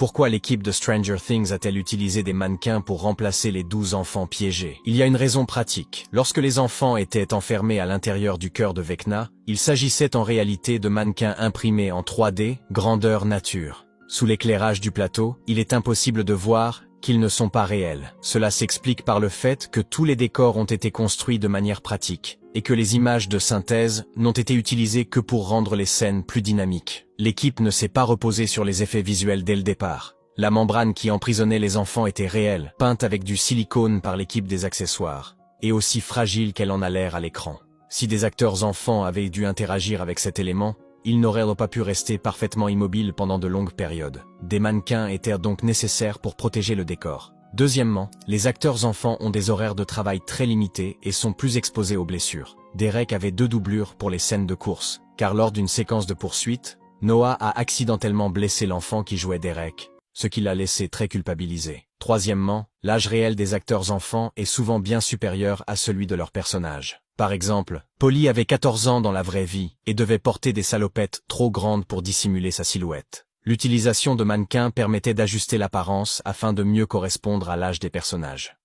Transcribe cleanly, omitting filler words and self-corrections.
Pourquoi l'équipe de Stranger Things a-t-elle utilisé des mannequins pour remplacer les 12 enfants piégés? Il y a une raison pratique. Lorsque les enfants étaient enfermés à l'intérieur du cœur de Vecna, il s'agissait en réalité de mannequins imprimés en 3D, grandeur nature. Sous l'éclairage du plateau, il est impossible de voir qu'ils ne sont pas réels. Cela s'explique par le fait que tous les décors ont été construits de manière pratique, et que les images de synthèse n'ont été utilisées que pour rendre les scènes plus dynamiques. L'équipe ne s'est pas reposée sur les effets visuels dès le départ. La membrane qui emprisonnait les enfants était réelle, peinte avec du silicone par l'équipe des accessoires, et aussi fragile qu'elle en a l'air à l'écran. Si des acteurs enfants avaient dû interagir avec cet élément, ils n'auraient pas pu rester parfaitement immobiles pendant de longues périodes. Des mannequins étaient donc nécessaires pour protéger le décor. Deuxièmement, les acteurs enfants ont des horaires de travail très limités et sont plus exposés aux blessures. Derek avait 2 doublures pour les scènes de course, car lors d'une séquence de poursuite, Noah a accidentellement blessé l'enfant qui jouait Derek, ce qui l'a laissé très culpabilisé. Troisièmement, l'âge réel des acteurs enfants est souvent bien supérieur à celui de leurs personnages. Par exemple, Polly avait 14 ans dans la vraie vie et devait porter des salopettes trop grandes pour dissimuler sa silhouette. L'utilisation de mannequins permettait d'ajuster l'apparence afin de mieux correspondre à l'âge des personnages.